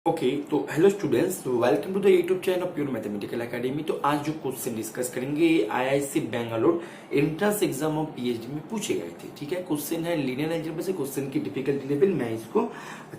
Okay तो hello students, welcome to the YouTube channel of pure mathematical academy. तो आज जो क्वेश्चन डिस्कस करेंगे IISc Bangalore entrance exam of PhD में पूछे गए थे। ठीक है, क्वेश्चन है लीनियर अलजेब्रा से। क्वेश्चन की डिफिकल्टी लेवल मैं इसको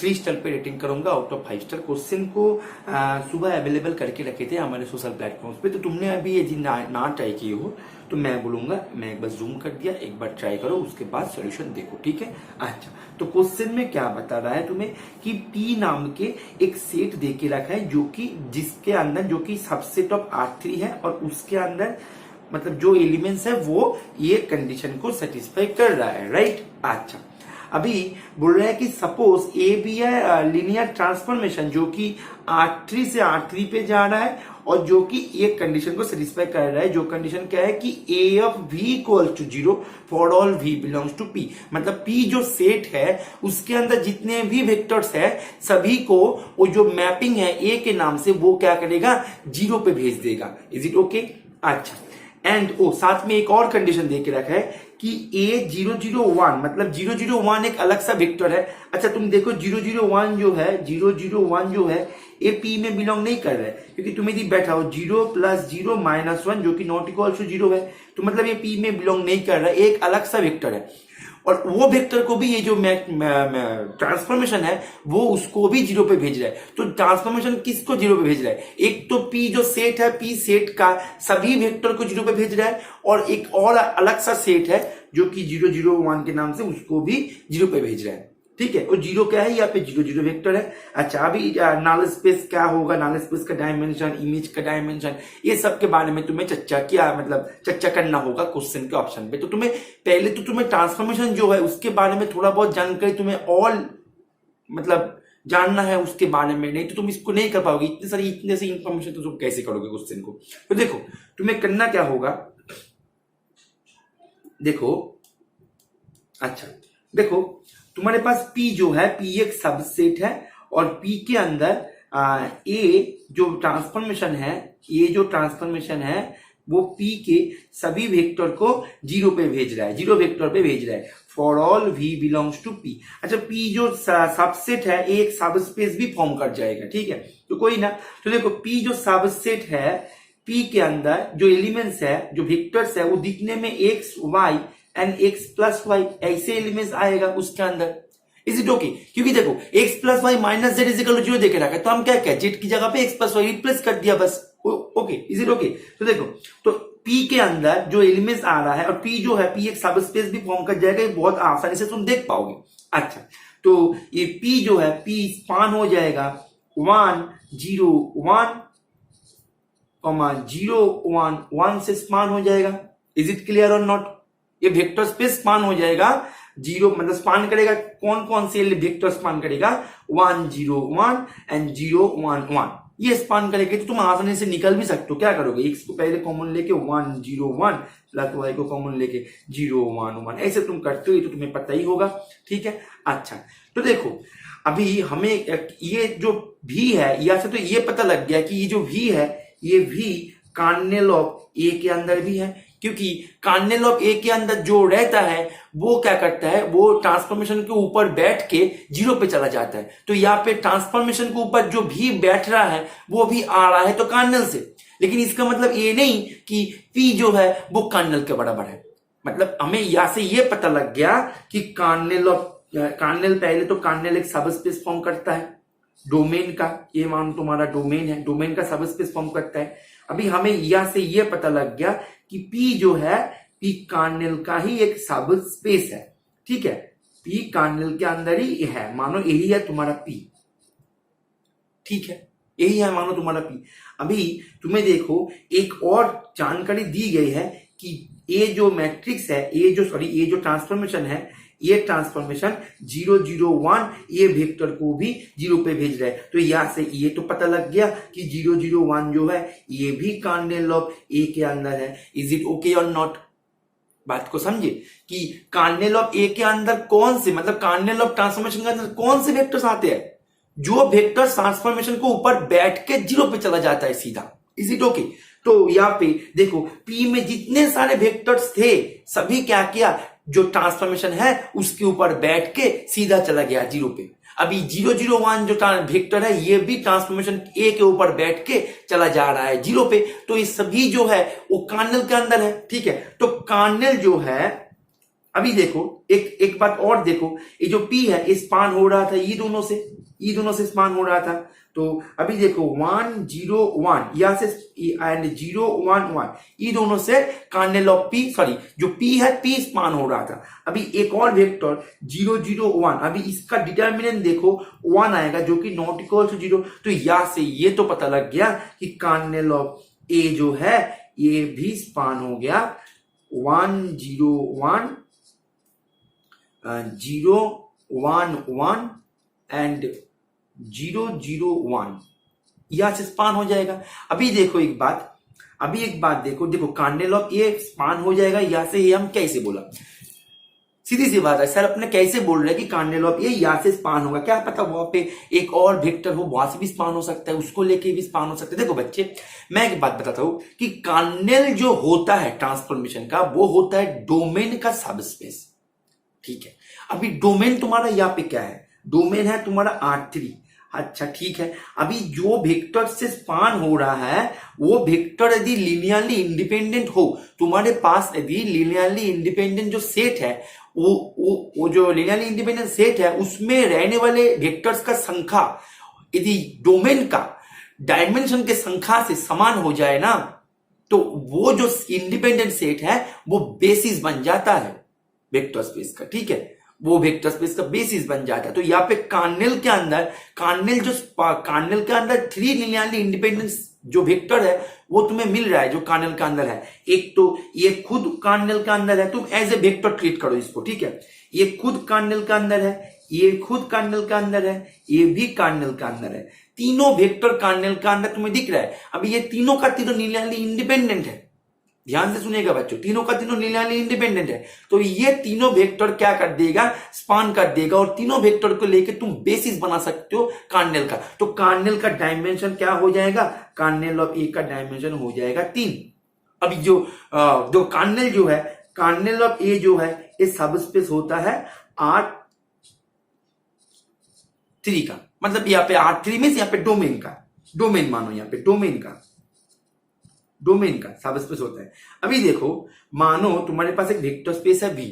3 स्टार पे रेटिंग करूंगा आउट ऑफ 5 स्टार। क्वेश्चन को सुबह अवेलेबल करके रखे थे हमारे सोशल प्लेटफॉर्म्स पे। तो तुमने अभी यदि ना ट्राई किए हो तो मैं बोलूंगा, मैं एक बार जूम कर दिया, एक बार ट्राई करो, उसके बाद सॉल्यूशन देखो। ठीक है, अच्छा तो क्वेश्चन में क्या बता रहा है तुम्हें कि पी नाम के एक सेट दे के रखा है जो कि जिसके अंदर जो कि सबसेट ऑफ R3 है और उसके अंदर मतलब जो एलिमेंट्स है वो ये कंडीशन को सेटिस्फाई कर रहा है। राइट, अच्छा अभी बोल रहे हैं कि सपोज ए भी है लीनियर ट्रांसफॉर्मेशन जो कि R3 से R3 पे जा रहा है और जो कि ये कंडीशन को सेटिस्फाई कर रहा है। जो कंडीशन क्या है कि a of v equal to 0 for all v belongs to p. मतलब पी जो सेट है उसके अंदर जितने भी वेक्टर्स है सभी को वो जो मैपिंग है ए के नाम से वो क्या करेगा, 0 पे भेज देगा। Is it okay? अच्छा एंड साथ में एक और कंडीशन दे के रखा है कि A001 मतलब 001 एक अलग सा वेक्टर है। अच्छा तुम देखो 001 जो है ये P में बिलोंग नहीं कर रहा है क्योंकि तुम यदि बैठा हो 0 + 0 - 1 जो कि नॉट इक्वल टू 0 है, तो मतलब ये P में बिलोंग नहीं कर रहा है, एक अलग सा वेक्टर है। और वो वेक्टर को भी ये जो ट्रांसफॉर्मेशन है वो उसको भी 0 पे भेज रहा है। तो ट्रांसफॉर्मेशन किसको 0 पे भेज रहा है? एक तो P जो सेट है, P सेट का सभी वेक्टर को 0 पे भेज रहा है और एक और अलग सा सेट है जो कि 001 के नाम से उसको भी 0 पे भेज रहा है। ठीक है, और 0 क्या है? यहाँ पे 0 वेक्टर है। अच्छा अभी नल स्पेस क्या होगा, नल स्पेस का डायमेंशन, इमेज का डायमेंशन, ये सब के बारे में तुम्हें चर्चा करना होगा क्वेश्चन के ऑप्शन पे। तो पहले तो तुम्हें ट्रांसफॉर्मेशन जो है उसके बारे में थोड़ा बहुत जानकारी तुम्हें और जानना है उसके बारे में, नहीं तो तुम इसको नहीं कर पाओगे। इतने से इंफॉर्मेशन तो तुम कैसे करोगे क्वेश्चन को? तो देखो तुम्हें करना क्या होगा, देखो तुम्हारे पास P जो है P एक सबसेट है और P के अंदर A जो ट्रांसफॉर्मेशन है वो P के सभी वेक्टर को 0 पे भेज रहा है, 0 वेक्टर पे भेज रहा है for all V belongs to P। अच्छा P जो सबसेट है एक सबस्पेस भी फॉर्म कर जाएगा। ठीक है, तो कोई ना, तो देखो P जो सबसेट है P के अंदर जो एलिमेंट्स है, जो वेक्टर्स है वो दिखने में x y and x + y ऐसे एलिमेंट्स आएगा उसके अंदर। Is it okay? क्योंकि देखो x + y - z = 0 देके रखा है, तो हम क्या z की जगह पे x + y रिप्लेस कर दिया बस। Okay, is it okay? तो देखो तो P के अंदर जो एलिमेंट्स आ रहा है और P जो है P एक सबस्पेस भी फॉर्म कर जाएगा, ये बहुत आसानी से तुम देख पाओगे। अच्छा तो ये P जो है P स्पान हो जाएगा 1 0 1 0 1 1 से स्पान हो जाएगा। इज इट क्लियर और नॉट? ये वेक्टर स्पेस स्पान हो जाएगा 0 मतलब स्पान करेगा कौन कौन से वेक्टर स्पान करेगा, 1 0 1 एंड 0 1 1 ये स्पान करेगा। तो तुम आसानी से निकल भी सकते हो। क्या करोगे, x को पहले कॉमन लेके 1 0 1 प्लस y को कॉमन लेके 0 1 1 ऐसे तुम करते हो, ये तो तुम्हें पता ही होगा। ठीक है, अच्छा तो देखो अभी हमें ये जो v है यहाँ से तो ये पता लग गया कि ये जो v है ये v कर्नेल ऑफ A के अंदर भी है, क्योंकि कर्नेल ऑफ A के अंदर जो रहता है वो क्या करता है, वो ट्रांसफॉर्मेशन के ऊपर बैठ के 0 पे चला जाता है। तो यहाँ पे ट्रांसफॉर्मेशन के ऊपर जो भी बैठ रहा है वो भी आ रहा है तो कर्नेल से, लेकिन इसका मतलब ये नहीं कि P जो है वो कर्नेल के बराबर है। मतलब हमें यहाँ से ये पता लग गया कि कर्नेल पहले तो कर्नेल एक सबस्पेस फॉर्म करता है डोमेन का, ये मान तुम्हारा डोमेन है, डोमेन का सबस्पेस फॉर्म करता है। अभी हमें यहां से ये पता लग गया कि P जो है P कर्नेल का ही एक सबस्पेस है। ठीक है, P कर्नेल के अंदर ही है, मानो यही है तुम्हारा P। ठीक है, यही है मानो तुम्हारा P। अभी तुम्हें देखो एक और जानकारी दी गई है कि ये जो मैट्रिक्स है, ये जो ट्रांसफॉर्मेशन है, ये ट्रांसफॉर्मेशन 0 0 1 ये वेक्टर को भी 0 पे भेज रहा है। तो यहां से ये तो पता लग गया कि 0 0 1 जो है ये भी कर्नेल ऑफ A के अंदर है। इज इट ओके और नॉट? बात को समझे कि कर्नेल ऑफ A के अंदर कौन से, मतलब कर्नेल ऑफ ट्रांसफॉर्मेशन के अंदर कौन से वेक्टर्स आते हैं, जो वेक्टर ट्रांसफॉर्मेशन को ऊपर बैठ के 0 पे चला जाता है सीधा। Is it okay? तो यहाँ पे देखो P में जितने सारे वेक्टर्स थे सभी क्या किया, जो ट्रांसफॉर्मेशन है उसके ऊपर बैठ के सीधा चला गया 0 पे। अभी 001 जो वेक्टर है ये भी ट्रांसफॉर्मेशन ए के ऊपर बैठ के चला जा रहा है 0 पे, तो ये सभी जो है वो कर्नेल के अंदर है। ठीक है, तो कर्नेल जो है, अभी देखो एक बात और देखो, ये जो पी है ये स्पान हो रहा था ये दोनों से स्पान हो रहा था। तो अभी देखो 101 यहां से एंड 011 ये दोनों से कर्नेल ऑफ पी, सॉरी जो पी है पी स्पान हो रहा था। अभी एक और वेक्टर 001, अभी इसका डिटर्मिनेंट देखो 1 आएगा जो कि नॉट इक्वल टू 0। तो यहां से ये तो पता लग गया कि कर्नेल ऑफ ए जो है ये भी स्पान हो गया 101 011 एंड 001 यहां से स्पान हो जाएगा। अभी देखो एक बात देखो कर्नेल ऑफ ए स्पान हो जाएगा यहां से, ये हम कैसे बोला, सीधी सी बात है सर अपने कैसे बोल रहे हैं कि कर्नेल ऑफ ए यहां से स्पान होगा, क्या पता वहां पे एक और वेक्टर हो वहां से भी स्पान हो सकता है, उसको लेके भी स्पान हो सकता है। देखो बच्चे मैं एक बात बताता हूं कि कर्नेल जो होता है ट्रांसफॉर्मेशन का वो होता है डोमेन का सबस्पेस। ठीक है, अभी डोमेन तुम्हारा यहाँ पे क्या है, डोमेन है तुम्हारा R3। अच्छा ठीक है, अभी जो वेक्टर से स्पान हो रहा है वो वेक्टर यदि लिनियरली इंडिपेंडेंट हो, तुम्हारे पास यदि लिनियरली इंडिपेंडेंट जो सेट है वो जो लिनियरली इंडिपेंडेंट सेट है उसमें रहने वाले वेक्टर्स का संख्या यदि डोमेन का डायमेंशन के संख्या से समान हो जाए ना, तो वो जो इंडिपेंडेंट सेट है वो बेसिस बन जाता है वेक्टर स्पेस का। ठीक है, वो वेक्टर स्पेस का बेसिस बन जाता है। तो यहाँ पे कर्नेल के अंदर 3 लिनियरली इंडिपेंडेंट जो वेक्टर है वो तुम्हें मिल रहा है जो कर्नेल के अंदर है। एक तो ये खुद कर्नेल के अंदर है, तुम एज ए वेक्टर ट्रीट करो इसको। ठीक है, ये खुद कर्नेल के अंदर है, ये खुद कर्नेल के अंदर है, ये भी कर्नेल के अंदर है, तीनों वेक्टर कर्नेल के अंदर तुम्हें दिख रहा है। अभी ये तीनों का तीनों लिनियरली इंडिपेंडेंट है, ध्यान से सुनिएगा बच्चों, तीनों का तीनों लिनियरली इंडिपेंडेंट है। तो ये तीनों वेक्टर क्या कर देगा, स्पान कर देगा, और तीनों वेक्टर को लेके तुम बेसिस बना सकते हो कर्नेल का। तो कर्नेल का डायमेंशन क्या हो जाएगा, कर्नेल ऑफ ए का डायमेंशन हो जाएगा 3। अभी जो कर्नेल जो है, कर्नेल ऑफ ए जो है ये सबस्पेस होता है R3 का, मतलब यहाँ पे R3 में यहाँ पे डोमेन का, डोमेन मानो यहाँ पे डोमेन का सबस्पेस होता है। अभी देखो मानो तुम्हारे पास एक वेक्टर स्पेस है V,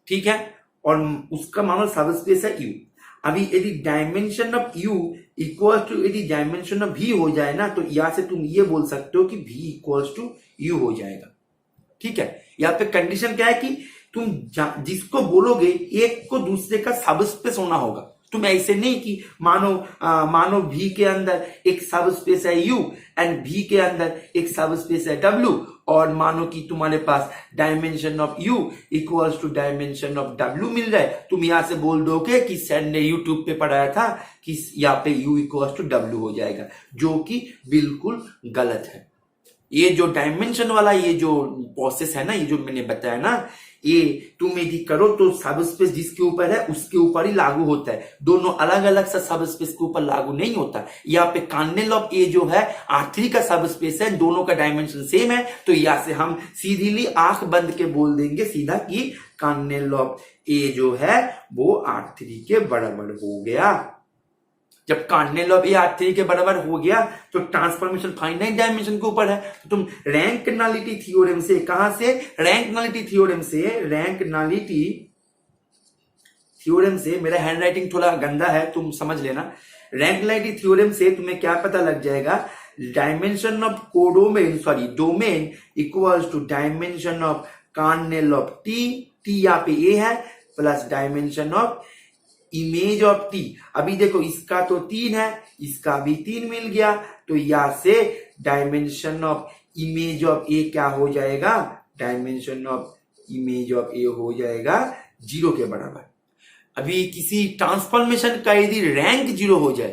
ठीक है, और उसका मानो सबस्पेस है U। अभी यदि dimension of U equal to यदि डायमेंशन ऑफ V हो जाए ना, तो यहां से तुम ये बोल सकते हो कि V इक्वल्स टू U हो जाएगा। ठीक है, यहाँ पे कंडीशन क्या है कि तुम जिसको बोलोगे एक को दूसरे का सबस्पेस होना होगा। तुम ऐसे नहीं कि मानो V के अंदर एक सबस्पेस है U एंड V के अंदर एक सबस्पेस है W, और मानो कि तुम्हारे पास dimension of U equals to dimension of W मिल रहा है, तुम यहां से बोल दोगे कि सर ने यूट्यूब पे पढ़ाया था कि यहाँ पे U इक्वल्स टू W हो जाएगा, जो कि बिल्कुल गलत है। ये जो डायमेंशन वाला ये जो प्रोसेस है ना, ये जो मैंने बताया ना, ये तुम यदि करो तो सबस्पेस जिसके ऊपर है उसके ऊपर ही लागू होता है, दोनों अलग अलग सा सबस्पेस के ऊपर लागू नहीं होता। यहाँ पे कर्नेल ऑफ ए जो है R3 का सबस्पेस है, दोनों का डायमेंशन सेम है, तो यहाँ से हम सीधीली आंख बंद के बोल देंगे सीधा कि कर्नेल ऑफ ए जो है वो R3 के बराबर हो गया। जब कर्नेल ऑफ ए R3 के बराबर हो गया तो ट्रांसफॉर्मेशन फाइनाइट डायमेंशन के ऊपर है। तो तुम रैंक नलिटी थ्योरम से, कहां से, रैंक नलिटी थ्योरम से, रैंक नलिटी थ्योरम से, मेरा हैंड राइटिंग थोड़ा गंदा है तुम समझ लेना, रैंक नलिटी थ्योरम से तुम्हें क्या पता लग जाएगा, dimension of codomain sorry domain equals to dimension of kernel of T यहाँ पे ए है, plus dimension of image of T. अभी देखो इसका तो 3 है, इसका भी 3 मिल गया, तो यहां से डायमेंशन ऑफ इमेज ऑफ ए क्या हो जाएगा, डायमेंशन ऑफ इमेज ऑफ ए हो जाएगा 0 के बराबर। अभी किसी ट्रांसफॉर्मेशन का यदि रैंक 0 हो जाए,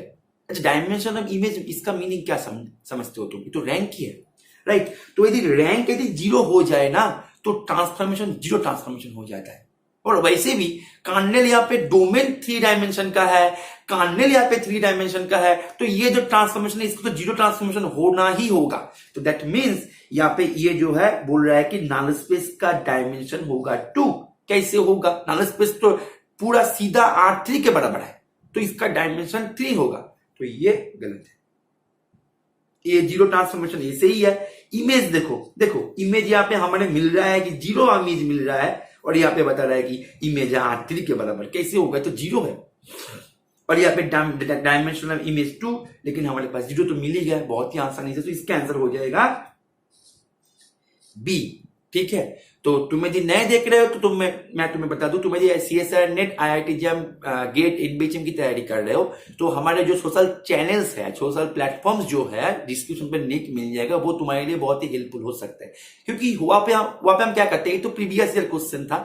अच्छा डायमेंशन ऑफ इमेज इसका मीनिंग क्या समझते हो तुम, तो रैंक ही है, राइट। तो यदि रैंक यदि 0 हो जाए ना तो ट्रांसफॉर्मेशन 0 ट्रांसफॉर्मेशन हो जाता है। और वैसे भी कर्नेल यहाँ पे डोमेन 3 डायमेंशन का है, कर्नेल यहाँ पे 3 डायमेंशन का है, तो ये जो ट्रांसफॉर्मेशन है इसको तो 0 ट्रांसफॉर्मेशन होना ही होगा। तो दैट मीन्स यहाँ पे ये जो है बोल रहा है कि नल स्पेस का डायमेंशन होगा 2। कैसे होगा, नल स्पेस तो पूरा सीधा R3 के बराबर है, तो इसका डायमेंशन 3 होगा, तो ये गलत है। ये जीरो ट्रांसफॉर्मेशन ऐसे ही है। इमेज देखो, देखो इमेज यहाँ पे हमारे मिल रहा है कि जीरो इमेज मिल रहा है, और यहाँ पे बता रहा है कि इमेज है R3 के बराबर, कैसे होगा, तो जीरो है। और यहाँ पे डायमेंशनल इमेज 2, लेकिन हमारे पास जीरो तो मिल ही गया बहुत ही आसानी से, तो इसका आंसर हो जाएगा बी। ठीक है, तो तुम यदि नए देख रहे हो तो मैं तुम्हें बता दूं, तुम यदि CSIR NET, IIT JAM, GATE, NBHM की तैयारी कर रहे हो, तो हमारे जो सोशल चैनल्स है, सोशल प्लेटफॉर्म्स जो है, डिस्क्रिप्शन पे लिंक मिल जाएगा, वो तुम्हारे लिए बहुत ही हेल्पफुल हो सकता है। क्योंकि वहां पे हम क्या करते हैं, तो प्रीवियस ईयर क्वेश्चन था,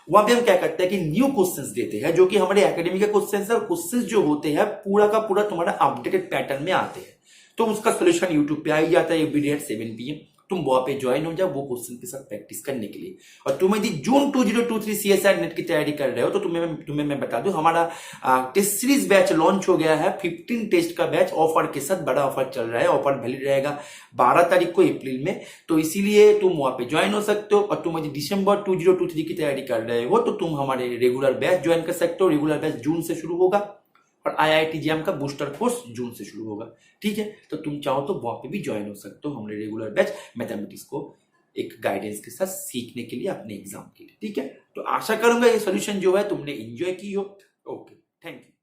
वहां पे हम क्या करते हैं कि न्यू क्वेश्चंस देते हैं, जो कि हमारे एकेडमी के क्वेश्चंस है, और क्वेश्चंस जो होते हैं पूरा का पूरा तुम्हारा अपडेटेड पैटर्न में आते हैं, तो उसका सोल्यूशन यूट्यूब पे आ ही जाता है एवरीडे एट 7 PM। तुम वहां पे ज्वाइन हो जाओ वो क्वेश्चन के साथ प्रैक्टिस करने के लिए। और तुम यदि जून 2023 CSIR नेट की तैयारी कर रहे हो, तो तुम्हें मैं बता दूं, हमारा टेस्ट सीरीज बैच लॉन्च हो गया है, 15 टेस्ट का बैच ऑफर के साथ, बड़ा ऑफर चल रहा है, ऑफर वैलिड रहेगा 12 तारीख को अप्रैल में, तो इसीलिए तुम वहां पे ज्वाइन हो सकते हो। और तुम यदि दिसंबर 2023 की तैयारी कर रहे हो, तो तुम हमारे रेगुलर बैच ज्वाइन कर सकते हो। रेगुलर बैच जून से शुरू होगा, और IIT JAM का बूस्टर कोर्स जून से शुरू होगा। ठीक है, तो तुम चाहो तो वहां पे भी ज्वाइन हो सकते हो हमारे रेगुलर बैच मैथमेटिक्स को एक गाइडेंस के साथ सीखने के लिए, अपने एग्जाम के लिए। ठीक है, तो आशा करूंगा ये सोल्यूशन जो है तुमने एंजॉय की हो। Okay, thank you.